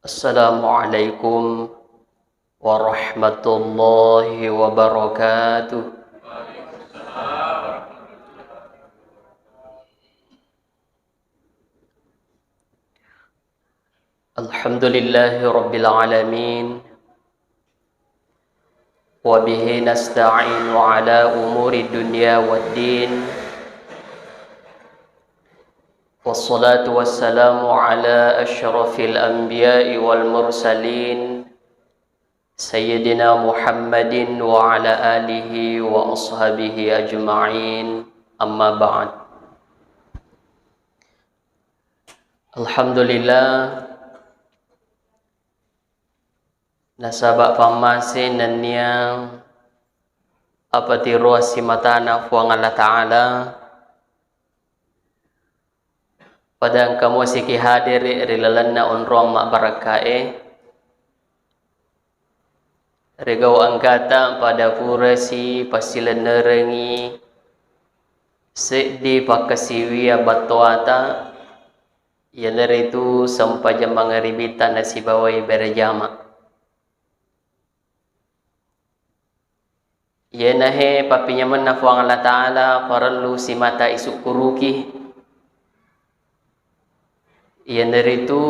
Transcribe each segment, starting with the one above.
Assalamualaikum warahmatullahi wabarakatuh. Alhamdulillahi rabbil alamin. Wa bihi nasta'inu ala umuri dunya waddin. Wassalatu wassalamu ala asyrafil anbiya'i wal mursalin Sayyidina Muhammadin wa ala alihi wa ashabihi ajma'in. Amma ba'd. Alhamdulillah, nasabak pamasin dan niang apati ruasi matana fuang Allah Ta'ala padang kamu siki hadir rilalanna onrong mak barakae regau angkata pada purasi pasilan nerengi sedih pakasiwia batuata yang dari itu sampai jam mangaribitan nasi bawai berjama ya nahe papinya menafuang Allah Ta'ala parallu si mata isuk kuruki yang dari itu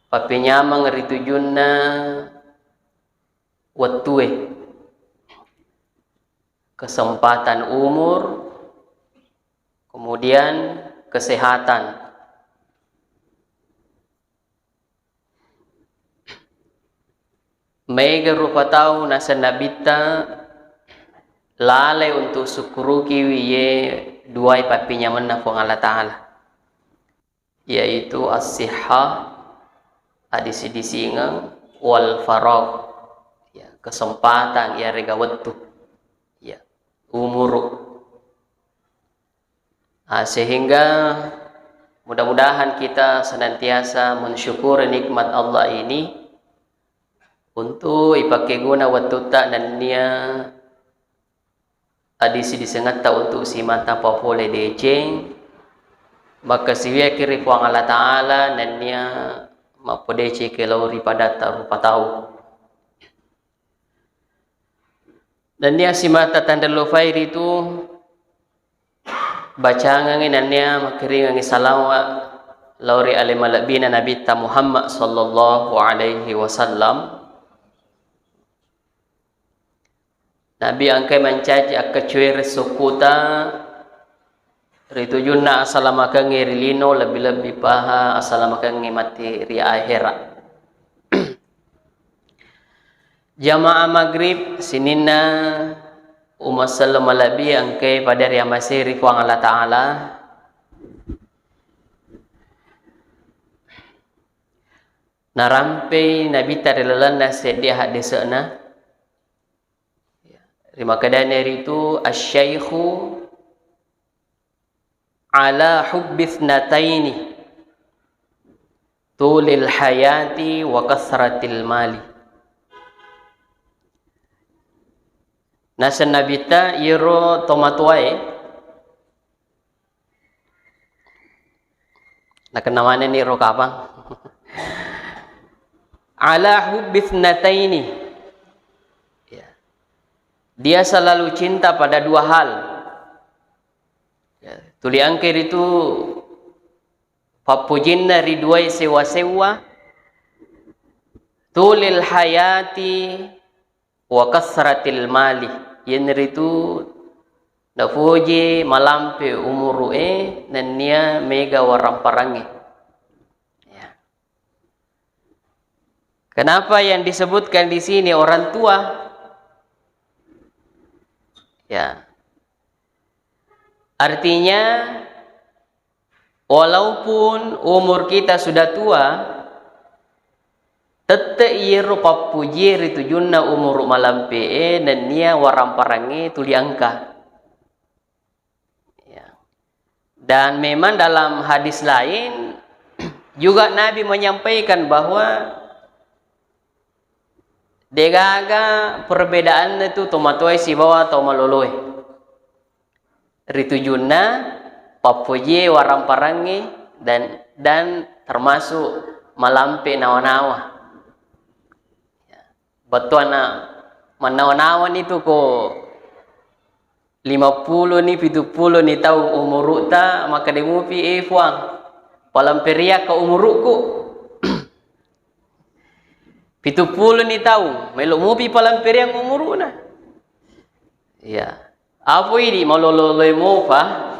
papinya mangeritujunna watue kesempatan umur kemudian kesehatan. Mega rupa tahu nasa nabita lalai untuk syukuruki wiye duai papinya menafuang Allah Ta'ala yaitu as-sihah adisi-disingang wal farag ya, kesempatan ya rega waktu ya umur sehingga mudah-mudahan kita senantiasa mensyukuri nikmat Allah ini untuk ipakai guna waktu tak dan nia adisi disengata untuk si mata popole deceng maka siwia kiri puang Allah Ta'ala dan nia mapodece ke lauri pada rupa tahu dan nia si mata tanda lufair itu bacangan dan nia makiringan salawa lauri alimalabina Nabi Muhammad sallallahu alaihi wasallam Nabi angkai mencaci akacuir sukuta ritujunna asalamakan ngirilino lebih-lebih paha asalamakan ngimati ri akhirat. Jamaah maghrib sinina umat salam alabi angkai pada ria masih rifuang Allah Ta'ala narampai Nabi tarilalan nasedia hadisana terima kadang itu asyaikhu ala hubbithnataini tulil hayati wa kasratil mali nasa nabita yiro tomatuai nakenamane ni ro kapang ala hubbithnataini ya. Dia selalu cinta pada dua hal ya. Tuli angkir itu papujinna riduai sewa-sewa tulil hayati wa kasratil mali yen ritu nafuji malampe umuru dan nia mega waramparangi ya. Kenapa yang disebutkan di sini orang tua ya artinya walaupun umur kita sudah tua tetap iru papuji itu junna umur malam pe dan nia waramparangi tuli angka ya. Dan memang dalam hadis lain juga Nabi menyampaikan bahwa degaga perbedaan itu tomatoy si bawah atau maloloy ritujuna papuji waramparangi dan termasuk malampe nawa-nawa. Ya. Betul na manawa-nawa itu ko 50 ni 70 ni tahu umur ta maka demupi fuang palamperia ka umurku 70 ni tahu melo mupi palamperia umuruna. Ya. Apa ini malolo-lolo mo pa?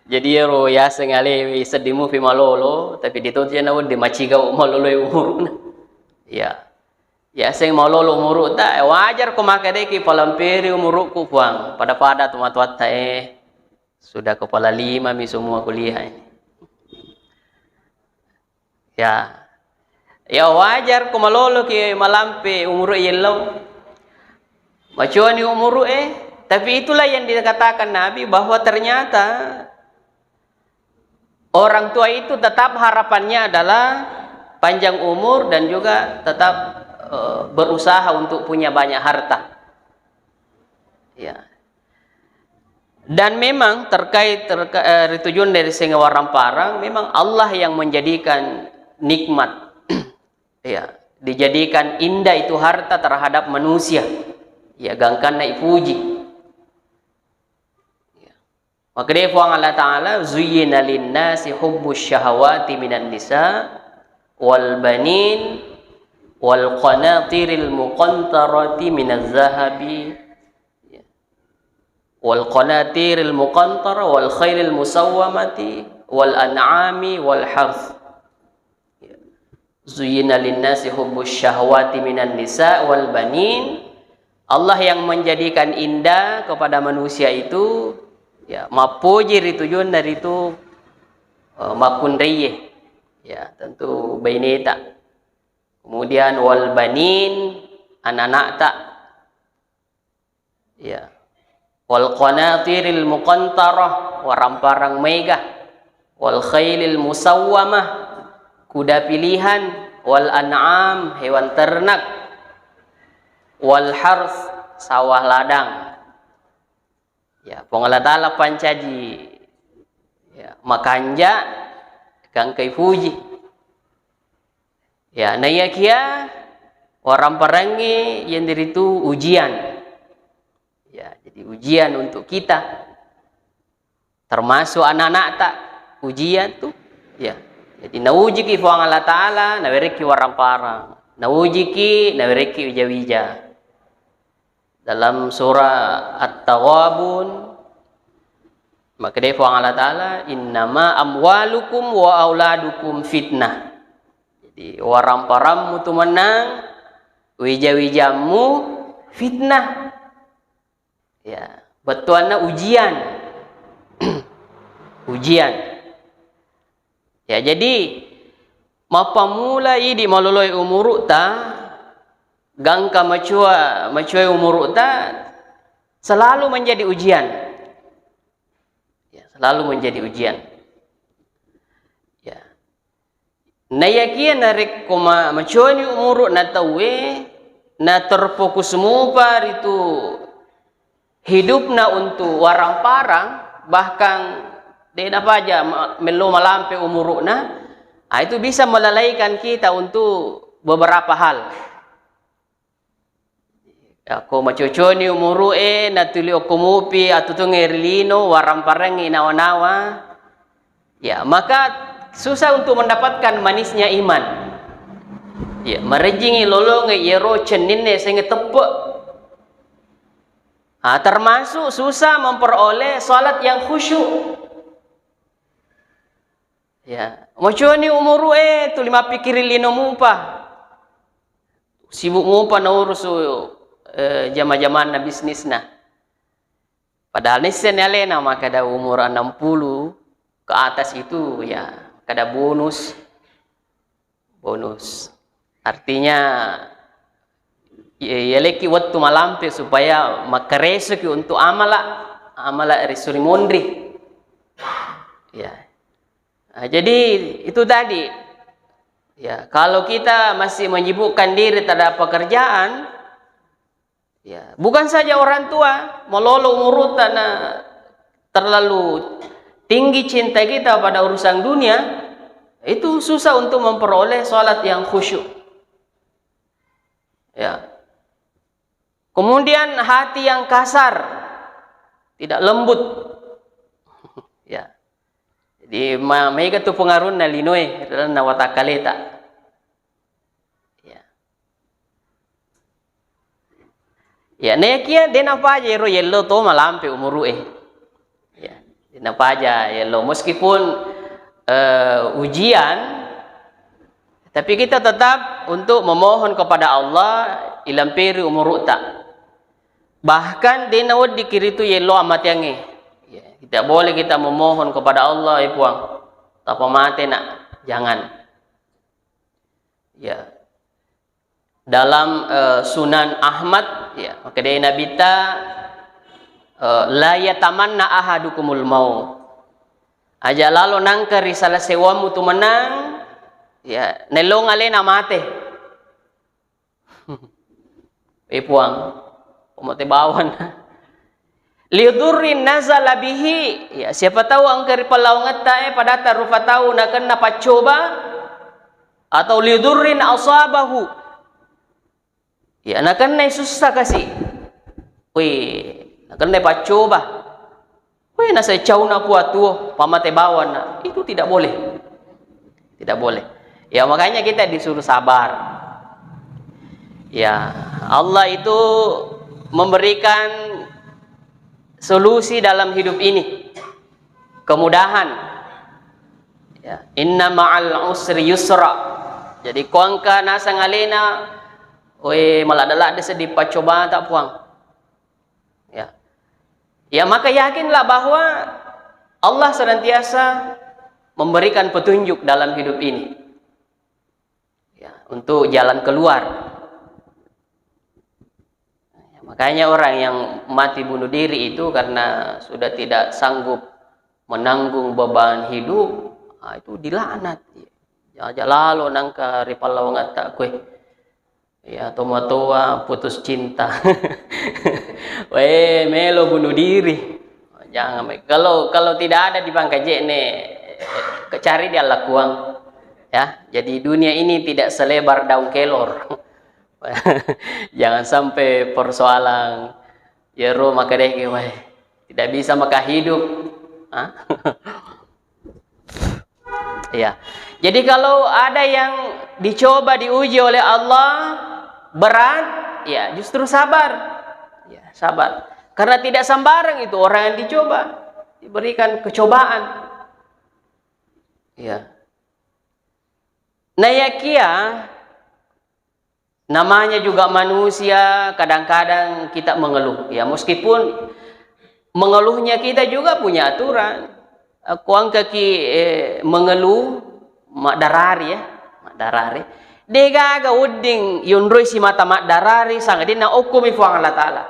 Jadi ro ya sengale sedimu fi malolo tapi dito dia na de maciga malolo umuruna. Ya. Ya sing malolo umuru ta wajar ko makadeki palamperi umurku puang pada tumat-tuat sudah kepala 5 mi semua kuliah ini. Ya. Ya wajar ko malolo ki malampe umuru yellow. Macuani umuru tapi itulah yang dikatakan Nabi bahwa ternyata orang tua itu tetap harapannya adalah panjang umur dan juga tetap berusaha untuk punya banyak harta. Ya. Dan memang terkait tujuan dari Senga Waramparang, memang Allah yang menjadikan nikmat, ya, dijadikan indah itu harta terhadap manusia. Ya, gangkan naik puji. Ya. Maka dia fuang Allah Ta'ala, zuyyina linnasi hubbus syahawati minan nisa wal banin wal qanatiril muqantarati minaz zahabi wal qanatiril muqantara wal khairil musawwamati wal an'ami wal harth. Zuyyina linnasi hubbus syahwati minan nisa wal banin. Allah yang menjadikan indah kepada manusia itu ya mapuji tujuan dari itu makun riye ya tentu baineta. Kemudian wal banin anak-anak tak ya wal qanatiril muqantarah waramparang megah wal khailil musawwamah kuda pilihan wal an'am hewan ternak wal harth sawah ladang. Ya pengalatala pancaji ya makanja kang kai puji. Ya, nayakia orang perangi yang dari itu ujian. Ya, jadi ujian untuk kita. Termasuk anak-anak tak ujian tuh. Ya. Jadi nauji ki fuang Allah Ta'ala, nawereki warang parang. Nauji ki nawereki wija-wija. Dalam surah At-Tawabun maka dia fuang Allah Ta'ala, innama amwalukum wa auladukum fitnah. Jadi warang parammu tu menang, wija-wijamu fitnah. Ya, betuanna ujian. Ujian. Ya, jadi mapamula idi maloloi umuru ta gangka macua umuru ta selalu menjadi ujian. Ya, selalu menjadi ujian. Nayakia narik koma maconi umuru na tawe na terfokus mupar itu hidupna untuk warang parang bahkan dena aja melo malampe umuruna itu bisa melalaikan kita untuk beberapa hal. Ako macoconi umuru na tuli okumupi atau tu ngerlino warang parang inawa-nawa ya maka susah untuk mendapatkan manisnya iman. Ya, merejingi lolong yero ceninne sehingga tepuk. Termasuk susah memperoleh salat yang khusyuk. Ya, maconi umuru tu 5 pikirin lino mupa. Sibuk mupa na urus jama-jaman na bisnis na. Padahal nisen alena maka da umur 60 ke atas itu ya kada bonus. Artinya ya leki waktu malampe supaya makaresuki untuk amala risuri mondri. Ya. Nah, jadi itu tadi. Ya, kalau kita masih menyibukkan diri terhadap pekerjaan, ya, bukan saja orang tua melolo umur tanah terlalu tinggi cinta kita pada urusan dunia, itu susah untuk memperoleh salat yang khusyuk. Ya. Kemudian hati yang kasar, tidak lembut. Ya. Jadi mereka tu pengaruh na linoy na watakaleta. Ya. Ya, nekia dena paja ro yello to malampe umuru Ya. Dena paja yello meskipun ujian, tapi kita tetap untuk memohon kepada Allah ilampiri umur tak. Bahkan dina wadi kiri tu yellow amat yang ya, tidak boleh kita memohon kepada Allah puang tanpa mati nak, jangan. Ya. Dalam Sunan Ahmad ya, maka dari Nabi ta la yatamanna ahadukumul maut. Aja lalu nangka risalah sewamu tu menang, ya nelong alena mate. Puang, pemote bawan. Liudurin nazala bihi, ya siapa tahu angkari palawangat tae pada tarufa tahu nak kena pacoba atau liudurin asabahu. Ya nak kena susah kasih. Nak kena pacoba. Nasa jauh na kuat tuh pamate bawan na. Itu tidak boleh. Tidak boleh. Ya makanya kita disuruh sabar. Ya, Allah itu memberikan solusi dalam hidup ini. Kemudahan. Ya, inna ma'al usri yusra. Jadi kuangka nasa ngalena maladala ada sedih pacoba tak puang. Ya. Ya maka yakinlah bahwa Allah senantiasa memberikan petunjuk dalam hidup ini. Ya, untuk jalan keluar. Ya, makanya orang yang mati bunuh diri itu karena sudah tidak sanggup menanggung beban hidup, itu dilaknat. Ya lalu nangka ripalawangat tak kue. Ya toa putus cinta. Melo bunuh diri. Jangan. Kalau tidak ada di Bangkaje nih, cari dia lakuang. Ya, jadi dunia ini tidak selebar daun kelor. Jangan sampai persoalan ya ro maka deh tidak bisa maka hidup. Ya. Jadi kalau ada yang dicoba diuji oleh Allah berat, ya justru sabar. Ya, sabar. Karena tidak sembarang itu orang yang dicoba, diberikan kecobaan. Ya. Nayakia namanya juga manusia, kadang-kadang kita mengeluh. Ya, meskipun mengeluhnya kita juga punya aturan. Kuang kaki mengeluh mak darari ya, mak darari. Dega ga uding yunroi si mata mak darari sang dina okumi fuang Allah taala.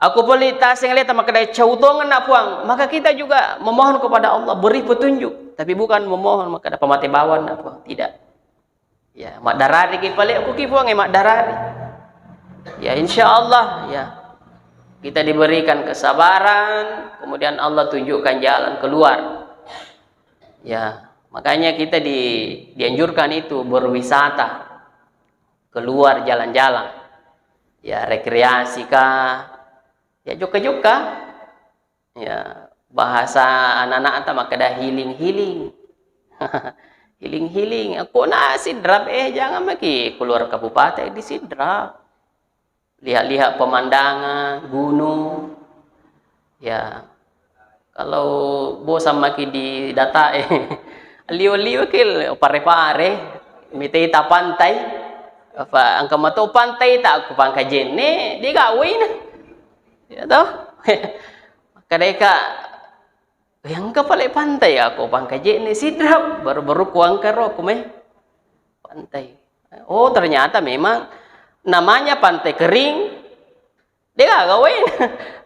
Aku boleh tasing lihat mak kedai cautongan nak fuang, maka kita juga memohon kepada Allah beri petunjuk, tapi bukan memohon maka ada pemati bawan nak fuang, tidak. Ya, mak darari ki pale aku ki fuang mak darari. Ya insyaallah ya. Kita diberikan kesabaran, kemudian Allah tunjukkan jalan keluar. Ya, makanya kita dianjurkan itu berwisata, keluar jalan-jalan, ya rekreasi kah, ya juga, ya bahasa anak-anak tak maka dah healing, healing. Aku nak sidrap jangan lagi keluar kabupaten di sidrap, lihat-lihat pemandangan gunung, ya. Kalau bosan maki di data liu-liu kil pare-pare mitita pantai apa angka mato pantai tak aku pangkajen ne dia gawin ya toh kadeka yang kepala pantai aku pangkajen ne sidrap baru-baru kuang karo aku pantai. Oh ternyata memang namanya pantai kering. Dia gak gawin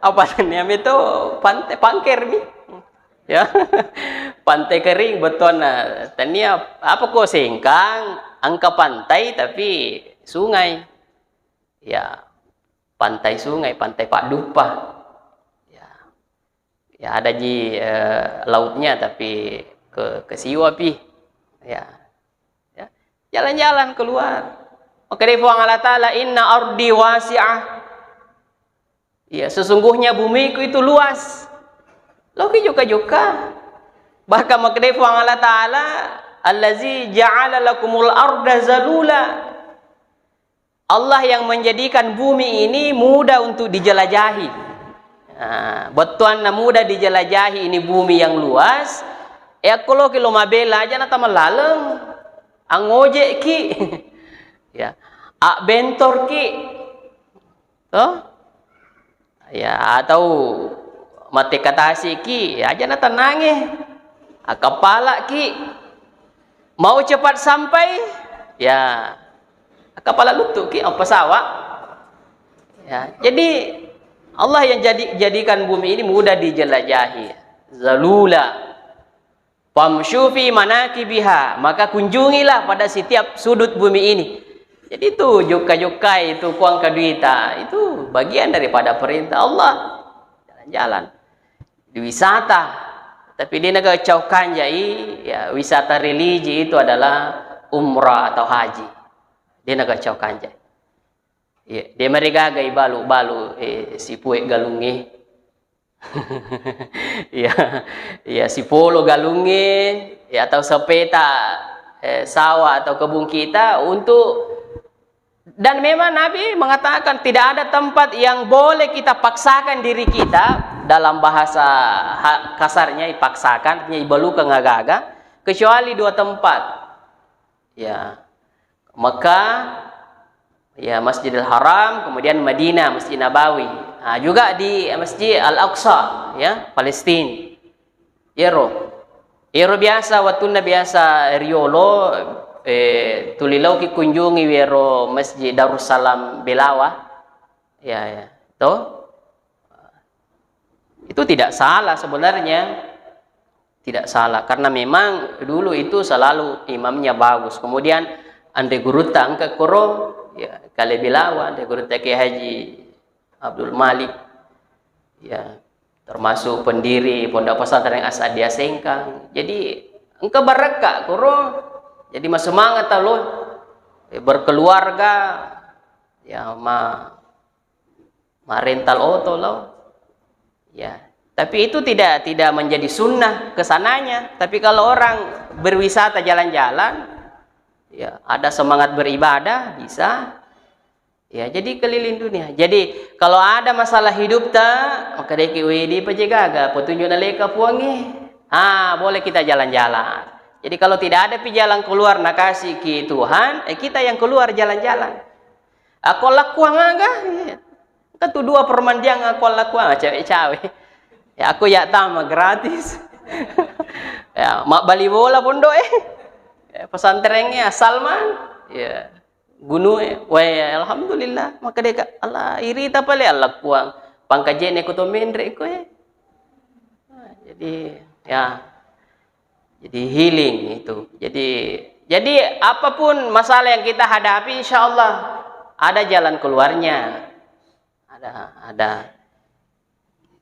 apa niam itu pantai pangker nih ya pantai kering betul nah tania apa kok sengkang angka pantai tapi sungai ya pantai sungai pantai Pak Dupa ya Ya ada di lautnya tapi ke siwa pi. Ya. Ya. Jalan-jalan keluar. Maka dia firman Allah Ta'ala, inna ardi wasi'ah. Ya, sesungguhnya bumiku itu luas. Loki juga. Bahkan maka dia firman Allah Ta'ala, allazi ja'ala lakumul arda zalula. Allah yang menjadikan bumi ini mudah untuk dijelajahi. Nah, betuan na mudah dijelajahi ini bumi yang luas. Ya kalau kilo mabela aja nata malalem. Angojek ki. Ya, ak bentor ki. Toh? Ya, atau mati katasi ki, ya aja nata nange. Kepala ki. Mau cepat sampai, ya kepala lutut ki pesawat. Ya, jadi Allah yang jadikan bumi ini mudah dijelajahi. Zalula. Famshu fi manakibiha, maka kunjungilah pada setiap sudut bumi ini. Jadi itu joka-joka itu kuang kaduita, itu bagian daripada perintah Allah. Jalan-jalan. Di wisata. Tapi di negara Caukanjai, ya wisata religi itu adalah umrah atau haji. Di negara Caukanjai. Ya, dia mereka gay balu-balu si puek galungi. Ya, ya si polo galungi, ya atau sepeta sawah atau kebun kita untuk, dan memang Nabi mengatakan tidak ada tempat yang boleh kita paksakan diri kita, dalam bahasa kasarnya dipaksakan, ibalu ke ngagaga, kecuali dua tempat. Ya, Mekah, ya Masjidil Haram, kemudian Madinah, Masjid Nabawi. Nah, juga di Masjid Al-Aqsa, ya, Palestina. Ero biasa watuna biasa riolo tulilau ki kunjungi wero Masjid Darussalam Belawa. Ya. Itu tidak salah sebenarnya. Tidak salah karena memang dulu itu selalu imamnya bagus. Kemudian ande gurutang ke koro, ya kali Belawa, ande gurutang ke Haji Abdul Malik, ya termasuk pendiri Pondok Pesantren Asadia Sengkang. Jadi engkau berkah kuro, jadi mas semangat lo berkeluarga, ya rental auto lo, ya. Tapi itu tidak menjadi sunnah kesananya. Tapi kalau orang berwisata jalan-jalan, ya ada semangat beribadah bisa. Ya, jadi keliling dunia. Jadi kalau ada masalah hidup maka deki wedi pejegaga petunjuk naleka puangi. Boleh kita jalan-jalan. Jadi kalau tidak ada jalan keluar nakasi ki Tuhan, kita yang keluar jalan-jalan. Aku lakuang aga. Kan tu dua permandiang aku lakuang cewek-cewek. Ya aku ya tama gratis. Ya, mak bali bola pondok pesantrennya Salman. Ya. Gunung alhamdulillah maka dia Allah iri tapale Allah kuang pangkajen ko to mendre ko jadi ya jadi healing itu jadi apapun masalah yang kita hadapi insyaallah ada jalan keluarnya, ada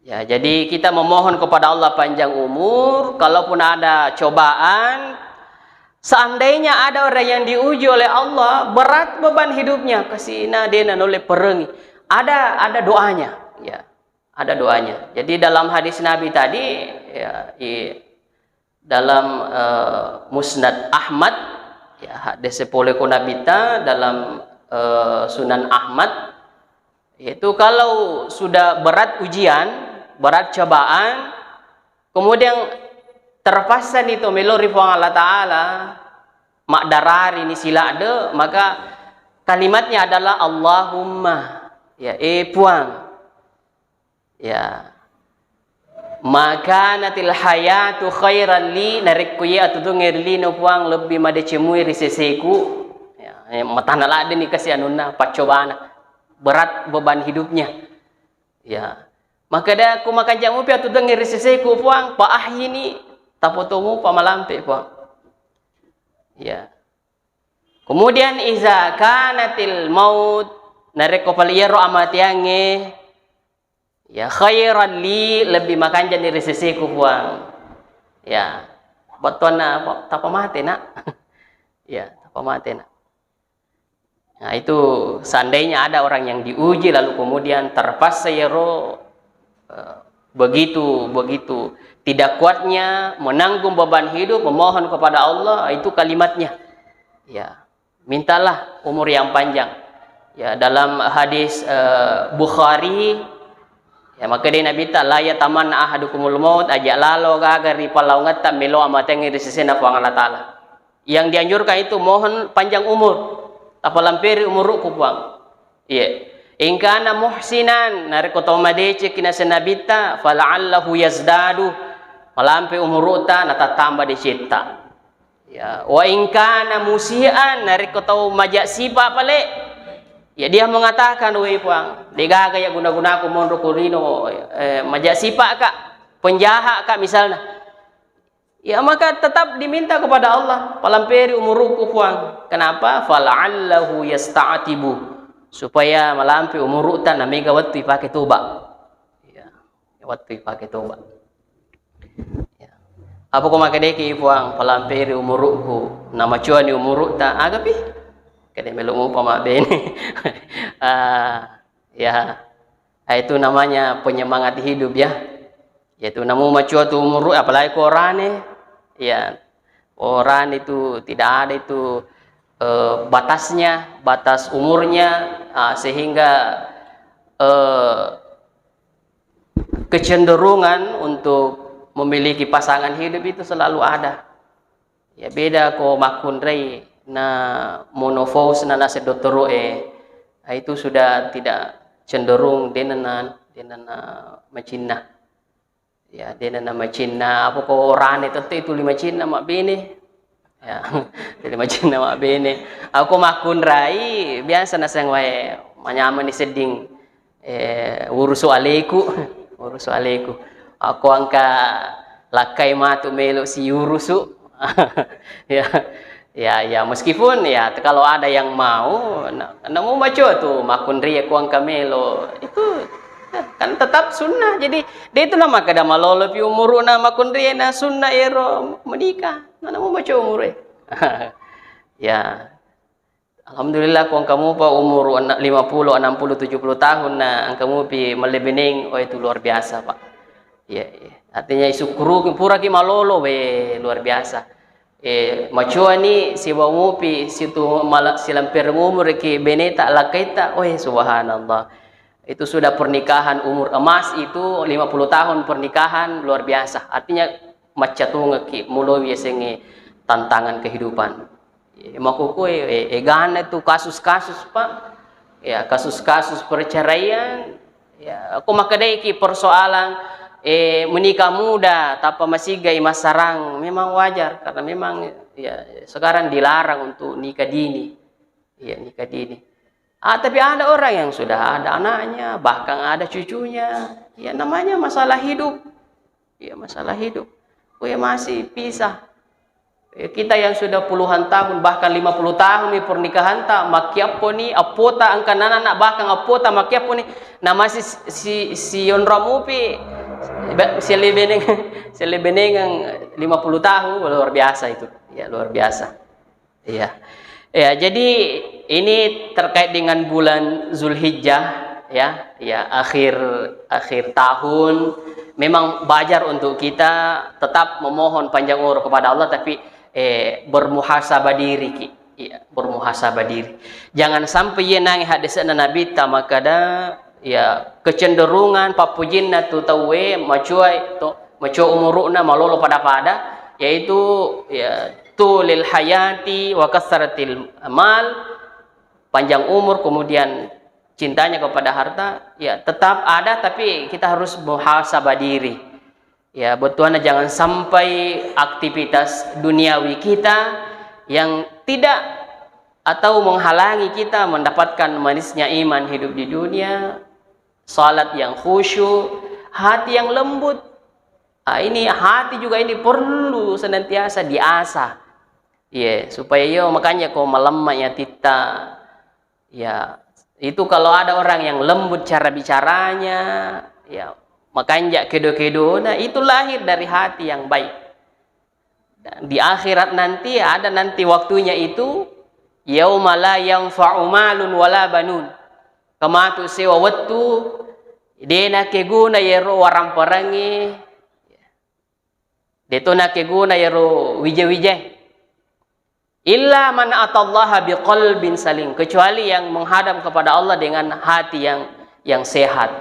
ya. Jadi kita memohon kepada Allah panjang umur. Kalaupun ada cobaan, seandainya ada orang yang diuji oleh Allah, berat beban hidupnya, kasina dena oleh perengi. Ada doanya, ya. Ada doanya. Jadi dalam hadis Nabi tadi, ya, dalam Musnad Ahmad, ya, hadis sepuluh kunabita dalam Sunan Ahmad, yaitu kalau sudah berat ujian, berat cobaan, kemudian terpasan itu melori Allah Ta'ala mak darari ini sila ada, maka kalimatnya adalah Allahumma, ya puang, ya maka natil hayatu khairan li narik kuya atau ngerli no puang lebih made cemui riseseku, ya matana lah ni kasih anuna pacobana berat beban hidupnya, ya maka dah aku makan jamu pia tu dengar riseseku puang pa ahyini tapotomu pamalampe puang. Ya. Kemudian iza kanatil maut nareko paliyaro amatiange Ya, khairan li, lebih makan jadi resesiku puang. Ya, betul na tapa mati nak. Ya, tapa mati nak. Nah, itu seandainya ada orang yang diuji lalu kemudian terpaksa yero begitu tidak kuatnya menanggung beban hidup, memohon kepada Allah, itu kalimatnya. Ya, mintalah umur yang panjang. Ya, dalam hadis Bukhari, ya maka dia Nabi ta la yatamanna ahadukumul maut ajak lalo gagar di palau ngata melo amatengi di sisi nafang Allah Taala. Yang dianjurkan itu mohon panjang umur. Apa lampiri umur ku puang. Iya. In kana muhsinan nariko tomadece kina senabita fala'allahu yazdadu. Malampi umur ta natatamba di cita. Ya, wa in kana musian nariko tau majak sipa pale. Ya dia mengatakan wei puang, degaga ya guna-guna aku mondro kurino majak sipa kak, penjahat kak misalnya. Ya maka tetap diminta kepada Allah palamperi umuruku puang. Kenapa? Fala'allahu yasta'atibu, supaya malampi umuru tan namiga waktu pakai toba. Ya, waktu pakai toba. Ya. Apa ko makadeki puang palamperi umuruku nama cuani umuruk ta agapi? Kade melu pama bene. Ya. Itu namanya penyemangat hidup ya. Yaitu namu macua tu umur apalagi korane. Ya, orang itu tidak ada itu batasnya, batas umurnya, sehingga kecenderungan untuk memiliki pasangan hidup itu selalu ada. Ya beda ko makunrei na monofous na nasa doktoro itu sudah tidak cenderung denana macina. Ya, dia nama Cina, apa kau orang itu 5 Cina mak bene. Ya, 5 Cina mak bene. Aku makun rai biasa nasang wae manyaman ni seding urusu aleku, urusu aleku. Aku angka lakai matu melo si urusu. Ya meskipun ya kalau ada yang mau namu maco tuh makun rai aku angka melo itu kan tetap sunnah. Jadi dia itu nama kada malolo pi umur nama kundriena sunnah ero menikah mana mau baca umur ya alhamdulillah kau kamu pa umur 50 60 70 tahun nah kamu pi melebening oh itu luar biasa pak ya artinya syukuru pura ki malolo we luar biasa macua ni si bamu pi situ malak silampir umur ki beneta lakaita oh subhanallah. Itu sudah pernikahan umur emas itu 50 tahun pernikahan luar biasa. Artinya macatunga ki mulo biasanya tantangan kehidupan. Makuku gana itu kasus-kasus Pak. Ya kasus-kasus perceraian. Ya aku makadai ki persoalan menikah muda tanpa masih gay masarang memang wajar karena memang ya sekarang dilarang untuk nikah dini. Ya nikah dini. Tapi ada orang yang sudah ada anaknya, bahkan ada cucunya. Ya namanya masalah hidup. Ya masalah hidup. Oh ya masih pisah. Kita yang sudah puluhan tahun, bahkan 50 tahun nih pernikahan tak makiapo nih apota angkan anak bahkan apota makiapo nih nama si Yonramupi selebeneng 50 tahun luar biasa itu. Ya luar biasa. Iya. Ya, jadi ini terkait dengan bulan Zulhijjah ya, akhir tahun memang wajar untuk kita tetap memohon panjang umur kepada Allah tapi bermuhasabah diri ya, bermuhasabah diri. Jangan sampai yenang hadis Nabi tamakada ya kecenderungan papujinna tu tawe macuai to macu umuruna malolo pada yaitu ya tulil hayati wa kasratil amal, panjang umur kemudian cintanya kepada harta ya tetap ada tapi kita harus muhasabah diri ya betuana jangan sampai aktivitas duniawi kita yang tidak atau menghalangi kita mendapatkan manisnya iman hidup di dunia, salat yang khusyuk, hati yang lembut. Ini hati juga ini perlu senantiasa diasah. Ya, supaya makanya kau melemahnya tita. Ya, itu kalau ada orang yang lembut cara bicaranya, ya makanya kedo-kedo, nah itu lahir dari hati yang baik. Dan di akhirat nanti ada nanti waktunya itu yauma la yanfa'u malun wala banun. Kamatu sewa wattu dena keguna yero waram perangi. Detona keguna yero wije-wije. Illa man atallaha biqalbin salim, kecuali yang menghadap kepada Allah dengan hati yang sehat.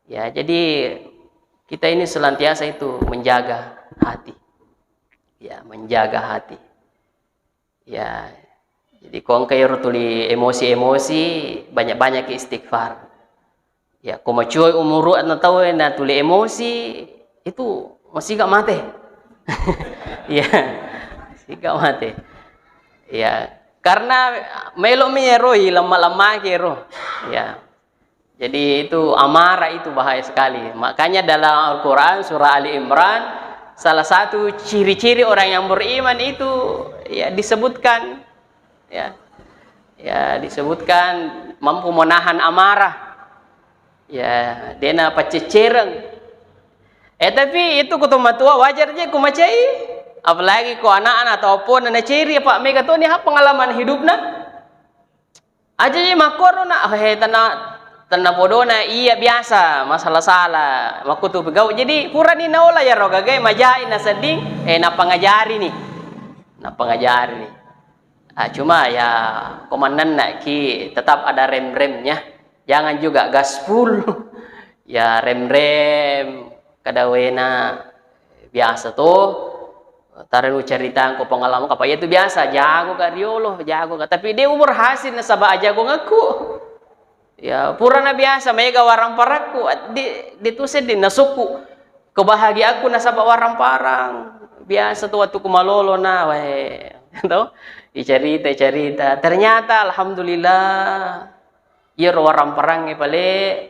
Ya, jadi kita ini senantiasa itu menjaga hati. Ya, menjaga hati. Ya, jadi kau kayak tuli emosi-emosi, banyak-banyak istighfar. Ya, kau macuy umuru atau tahu na tuli emosi itu masih gak mati. Ya, masih gak mati. Ya, karena melo menyeroi lemah-lemah kiro. Ya. Jadi itu amarah itu bahaya sekali. Makanya dalam Al-Qur'an surah Ali Imran salah satu ciri-ciri orang yang beriman itu ya disebutkan ya. Ya, disebutkan mampu menahan amarah. Ya, dena pacecereng. Tapi itu kutuma tua wajarnya kumacai. Apalagi ko anak-anak ataupun nenek ciri Pak Mega tuh nih pengalaman hidupnya aja je makor na tanah podona iya biasa masalah salah maku tuh begau jadi kurang ni naola ya roga gay majai na seding na pengajari nih cuma ya komandan nak ki tetap ada rem-remnya, jangan juga gaspul ya rem-rem kadawena biasa tuh taruh cerita ko pengalaman apa ya itu biasa jago kak riolo jago kak tapi dia umur hasil nasabah aja ngaku ya purana biasa mega warang paraku di tusen di nasuku kebahagiaan aku nasabah warang parang biasa tuh waktu kumalolo na wae tuh dicerita ternyata alhamdulillah iya warang parang pale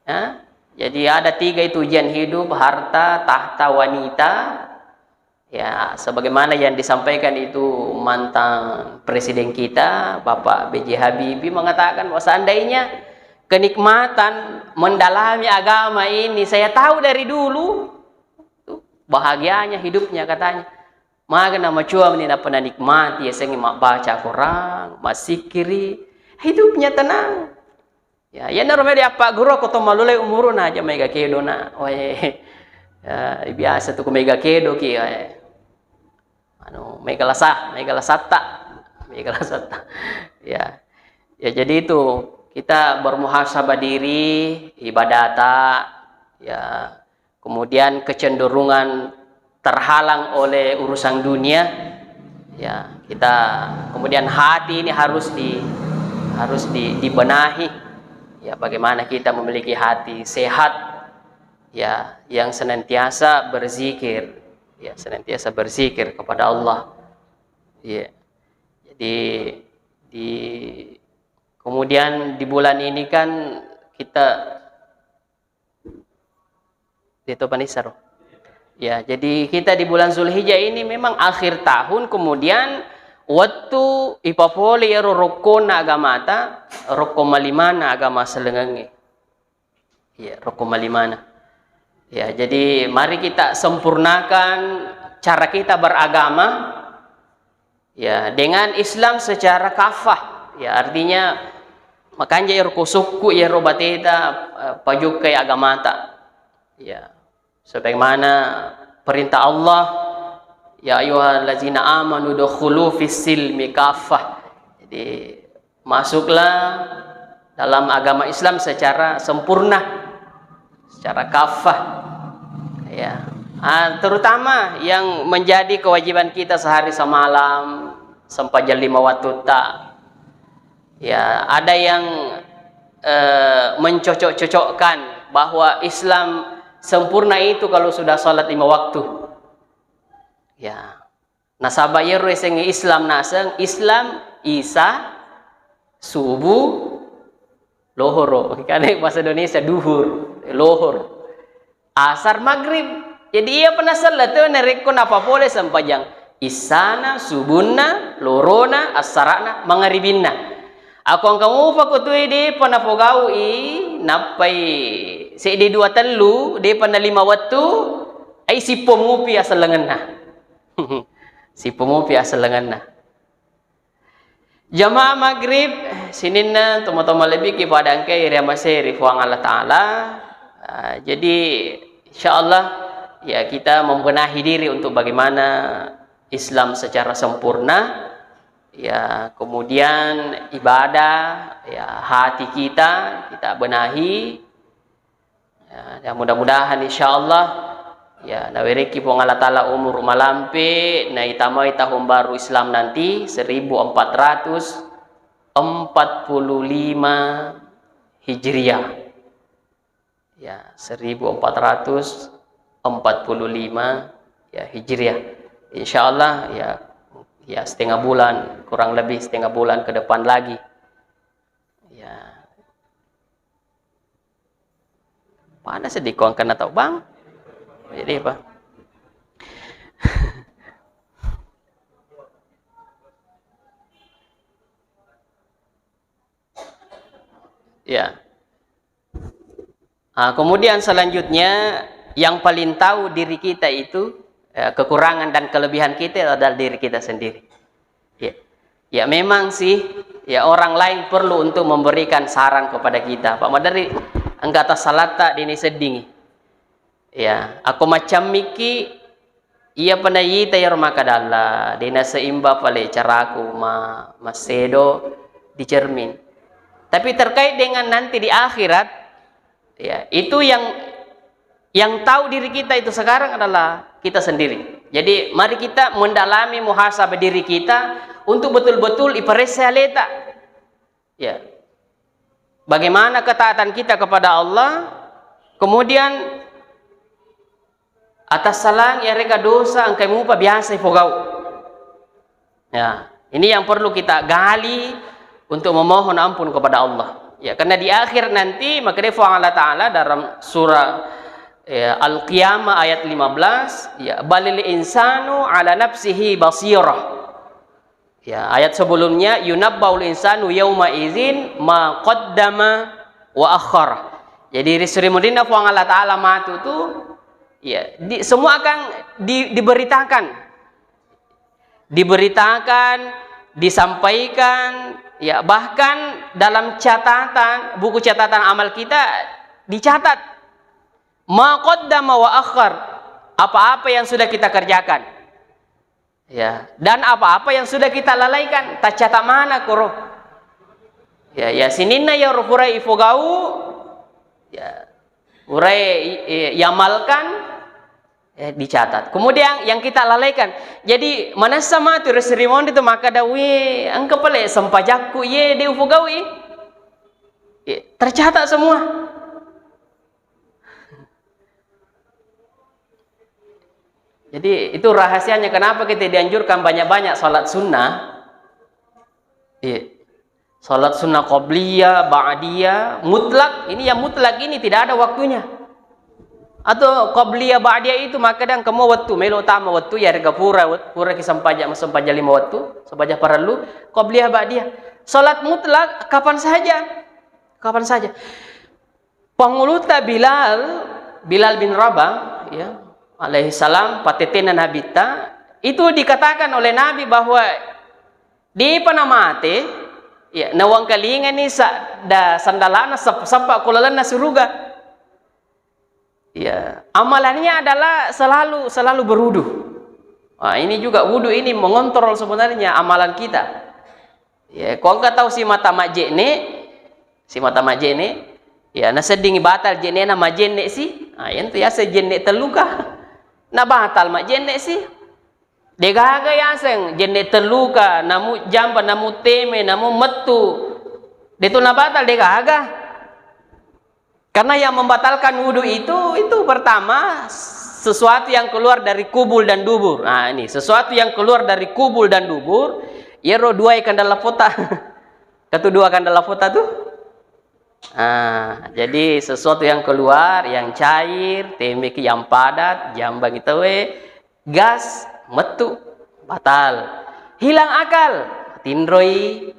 ya jadi ada 3 itu ujian hidup harta tahta wanita. Ya, sebagaimana yang disampaikan itu mantan presiden kita, Bapak B.J. Habibie mengatakan bahwa seandainya kenikmatan mendalami agama ini saya tahu dari dulu, bahagianya hidupnya katanya. Maka nama cuam ini pernah nikmati, ya saya mak baca Quran, masih kiri, hidupnya tenang. Ya, ya normalnya apa guru aku malulai umurun aja mega kedo na, ya, biasa tuh mega kedo ki. Megalasata ya jadi itu kita bermuhasabah diri ibadata ya kemudian kecenderungan terhalang oleh urusan dunia ya kita kemudian hati ini harus dibenahi ya bagaimana kita memiliki hati sehat ya yang senantiasa berzikir ya senantiasa berzikir kepada Allah ya jadi kemudian di bulan ini kan kita Panisar ya jadi kita di bulan Zulhijjah ini memang akhir tahun kemudian waktu ipapoli ya rokon agamata rokon malimana agama selengange ya rokon malimana. Ya, jadi mari kita sempurnakan cara kita beragama ya dengan Islam secara kafah. Ya, artinya makanya suku ya robateta pajukai agamata. Ya. Sebagaimana perintah Allah ya ayyuhallazina amanu dukhulu fis-silmi kafah. Jadi masuklah dalam agama Islam secara sempurna. Secara kafah ya terutama yang menjadi kewajiban kita sehari semalam sampai jam 5 waktu tak ya ada yang mencocok-cocokkan bahwa Islam sempurna itu kalau sudah sholat 5 waktu ya nasabah yeru sengi Islam naseng Islam Isa subuh lohoro karena bahasa Indonesia duhur lohor asar maghrib jadi ia pernah salat tuh nerekon apa boleh sampajang isana subunna lorona asarana mangaribinna aku ang kamu pakutuy di panapogau napai di dua telu, di pada lima waktu, ai si pemupi asal lengan si pemupi asal lengan Jamaah maghrib sininna toma-toma lebih kepada angkai masih rifuang Allah Ta'ala. Jadi insyaallah ya kita membenahi diri untuk bagaimana Islam secara sempurna, ya kemudian ibadah, ya hati kita benahi, ya mudah-mudahan insyaallah ya nawereki pong Allah Ta'ala umur malampe na itamai tahun baru Islam nanti 1445 Hijriah ya 1445 ya Hijriah insyaallah ya setengah bulan, kurang lebih setengah bulan ke depan lagi ya panas sedih kau kena tahu bang jadi apa ya kemudian selanjutnya yang paling tahu diri kita itu kekurangan dan kelebihan kita adalah diri kita sendiri ya memang sih ya orang lain perlu untuk memberikan saran kepada kita Pak Madari enggak atas salata dini seding ya aku macam miki ia penai tayar makadala dina seimba pale caraku masedo dicermin tapi terkait dengan nanti di akhirat ya itu yang tahu diri kita itu sekarang adalah kita sendiri. Jadi mari kita mendalami muhasabah diri kita untuk betul-betul iparesa leta ya bagaimana ketaatan kita kepada Allah, kemudian atas salang ya reka dosa angkai mupa biasa ifogau ya ini yang perlu kita gali untuk memohon ampun kepada Allah ya karena di akhir nanti maka Allah Ta'ala dalam surah ya, Al-Qiyamah ayat 15 ya balil insanu ala nafsihi basirah ya ayat sebelumnya yunabbaul insanu yauma izin ma qaddama wa akhara jadi Sri Mudina Allah Ta'ala matu tu ya, semua akan diberitakan, disampaikan, ya bahkan dalam catatan buku catatan amal kita dicatat ma qaddama wa akhar apa-apa yang sudah kita kerjakan, ya dan apa-apa yang sudah kita lalaikan tak catat mana koro, ya sininna ya rufurai ifogau, ya urai yamalkan. Dicatat. Kemudian yang kita lalaikan. Jadi mana sama tu reserimon itu maka dawi angka pale sempajakku ye de ufogawi. Tercatat semua. Jadi itu rahasianya kenapa kita dianjurkan banyak-banyak salat sunnah. Salat sunnah qabliyah, ba'diyah, mutlak. Ini yang mutlak ini tidak ada waktunya. Atau qabliyah ba'diyah itu makadang kamu waktu melo utama waktu ya rega pura kisampajak masampajak 5 waktu sampajak paralu qabliyah ba'diyah salat mutlak kapan saja panguluta Bilal bin Rabah ya alaihi salam patetenan habita itu dikatakan oleh Nabi bahwa di panamate ya nawang kalingan ni da sandalana sampai kulalana suruga. Ya, amalannya adalah selalu berwudu. Nah, ini juga wudu ini mengontrol sebenarnya amalan kita. Ya, kalau nggak tahu si mata majene, ya naseding batal jene na majene sih. Ah, yang tu ya sejene teluka. Na batal majene sih. Degaga ya seng jene teluka, namu jamba, namu teme, namu metu. Detu na batal degaga. Karena yang membatalkan wudhu itu pertama sesuatu yang keluar dari kubul dan dubur. Nah ini sesuatu yang keluar dari kubul dan dubur. Yero dua ikan dalam fota. Kedua akan dalam fota tuh. Nah, jadi sesuatu yang keluar, yang cair, temeki yang padat, jambang itu gas, metu, batal. Hilang akal, tindroi,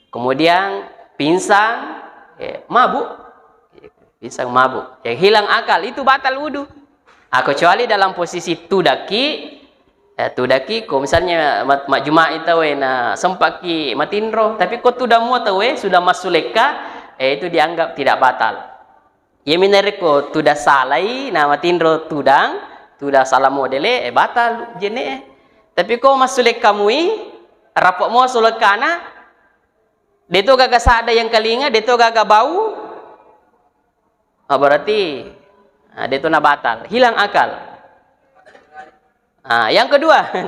kemudian pingsan, mabuk. pisang mabuk. Ya, hilang akal itu batal wudu. Kecuali dalam posisi tudaki, tudaki ko misalnya mak Jumat itu na sempat ki matindro, tapi ko tu damu sudah masuk leka, itu dianggap tidak batal. Ya minare ko tuda salai na matindro tuda salah modele batal jene. Tapi ko masuk leka mui rapok mo sulekana, deto gaga sada yang kalinga, deto gaga bau. Berarti deto na batal, hilang akal. Yang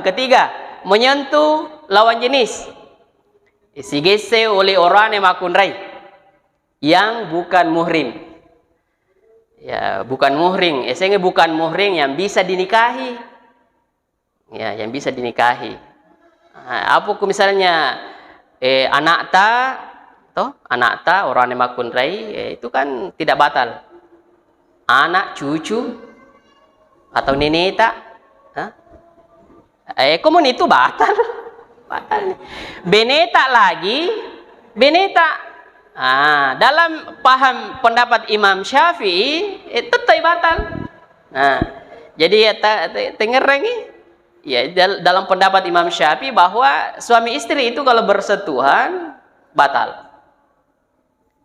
ketiga, menyentuh lawan jenis. Sigese oleh orang yang makunrai yang bukan muhrim. Ya, bukan muhrim. Esenge bukan muhrim yang bisa dinikahi. Ya, yang bisa dinikahi. Apa misalnya anak ta orang yang makunrai itu kan tidak batal. Anak cucu atau nenek tak, komun itu batal. Beneta lagi, beneta. Dalam paham pendapat Imam Syafi'i tetap batal. Jadi tengerengi ya dalam pendapat Imam Syafi'i bahwa suami istri itu kalau bersentuhan batal.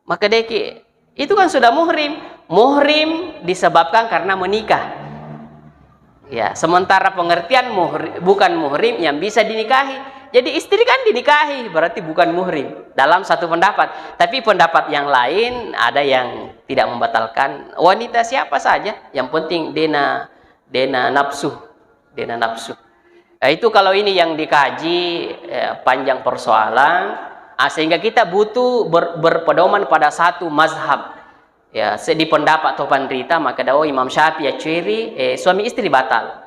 Maka deki itu kan sudah muhrim. Muhrim disebabkan karena menikah. Ya, sementara pengertian bukan muhrim yang bisa dinikahi. Jadi istri kan dinikahi, berarti bukan muhrim dalam satu pendapat. Tapi pendapat yang lain ada yang tidak membatalkan. Wanita siapa saja, yang penting dena nafsu, itu kalau ini yang dikaji panjang persoalan, sehingga kita butuh berpedoman pada satu mazhab. Ya, di pendapat topan rita maka dawo Imam Syafi'i ya ciri suami istri batal.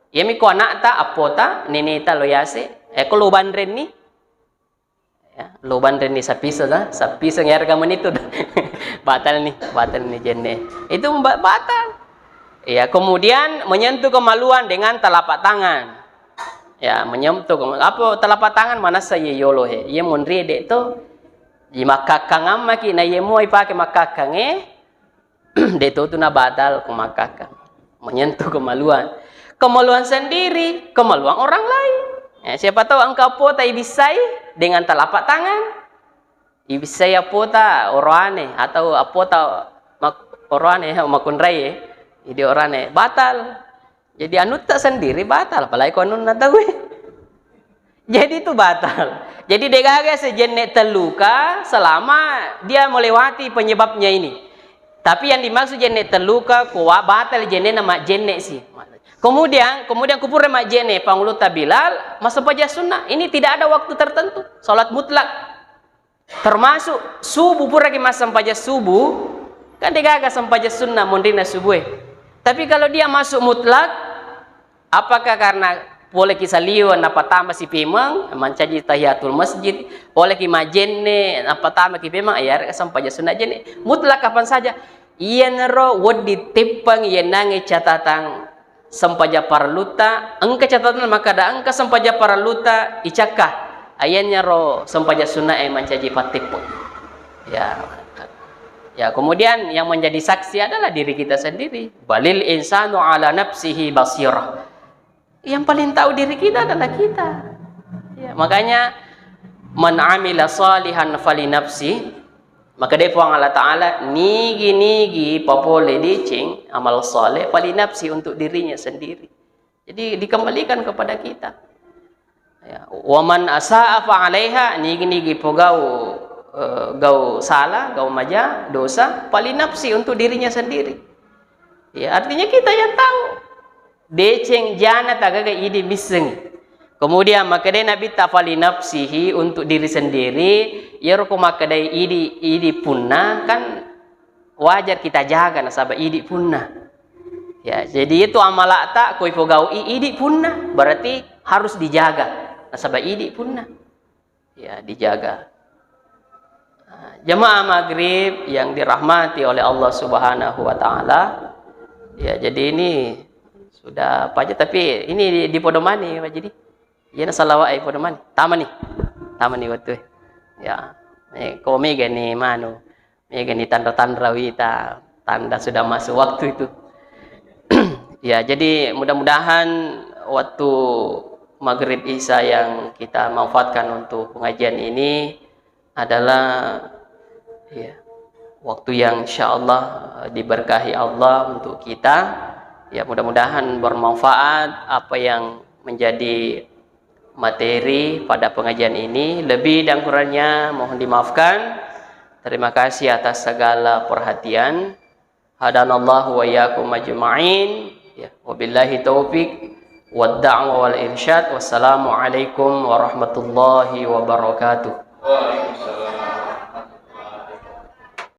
Yemi ko anak ta apota neneta loyase ko loban ren ni. Ya, loban ren ni sapisa ngerga menito. batal ni jenne. Itu batal. Ya, kemudian menyentuh kemaluan dengan telapak tangan. Ya, menyentuh apa telapak tangan mana saya yolo he. Ye monri de to di makakang amaki na yemo ipake makakang deto tu na batal ku makakang. Menyentuh kemaluan sendiri, kemaluan orang lain. Siapa tahu engkau pota ibisai dengan telapak tangan, ibisai apota orane atau apota orane makunrai ide orane batal. Jadi anut tak sendiri batal, apalagi ko anun na tahu. Jadi itu batal. Jadi degaga sejenek terluka selama dia melewati penyebabnya ini. Tapi yang dimaksud jenek terluka kuat batal jenek nama jenek sih. Kemudian kupur mak jenek pangulu tabilal masuk pajak sunnah. Ini tidak ada waktu tertentu. Salat mutlak. Termasuk subuh pura lagi masuk pajak subuh kan degaga sampajak sunnah mondina subuh. Tapi kalau dia masuk mutlak, apakah karena boleh kisah liwan apa tambah si pemang mencaji tahiyatul masjid oleh ki majenne apa tambah ki pemang ayar sampai sunah jenne mutlak kapan saja iya nero wadi tepang iya nange catatan sampaja parluta engka catatan maka da engka sampaja parluta icakah ayanya ro sampaja sunah mencaji patipun ya kemudian yang menjadi saksi adalah diri kita sendiri. Balil insanu ala nafsihi basirah. Yang paling tahu diri kita adalah kita. Ya, makanya man amila salihan fali nafsi, maka dia puang Allah Ta'ala nigi papole dicing amal saleh fali nafsi untuk dirinya sendiri. Jadi dikembalikan kepada kita. Ya, wa man asa'a fa 'alaiha nigi pogau gau salah, gau maja, dosa fali nafsi untuk dirinya sendiri. Ya, artinya kita yang tahu. Deceng jana tagaga idi miseng. Kemudian maka dia nabi tafali nafsihi untuk diri sendiri. Ya roko maka dia idi punna kan wajar kita jaga nasabah idi punna. Ya, jadi itu amalak tak koi pogau idi punna berarti harus dijaga nasabah idi punna. Ya, dijaga. Jemaah maghrib yang dirahmati oleh Allah Subhanahu wa taala. Ya, jadi ini sudah apa aja tapi ini di Podomani Pak jadi ya salawat ai Podomani taman nih waktu ya kau mega nih mano mega nih tanda wita tanda sudah masuk waktu itu. Ya, jadi mudah-mudahan waktu maghrib isya yang kita manfaatkan untuk pengajian ini adalah ya, waktu yang insya Allah diberkahi Allah untuk kita. Ya, mudah-mudahan bermanfaat apa yang menjadi materi pada pengajian ini. Lebih dan kurangnya mohon dimaafkan. Terima kasih atas segala perhatian. Hadanallahu wa iyyakum ajma'in. Ya, wabillahi taufik wad da'wa wal irsyad. Wassalamualaikum warahmatullahi wabarakatuh.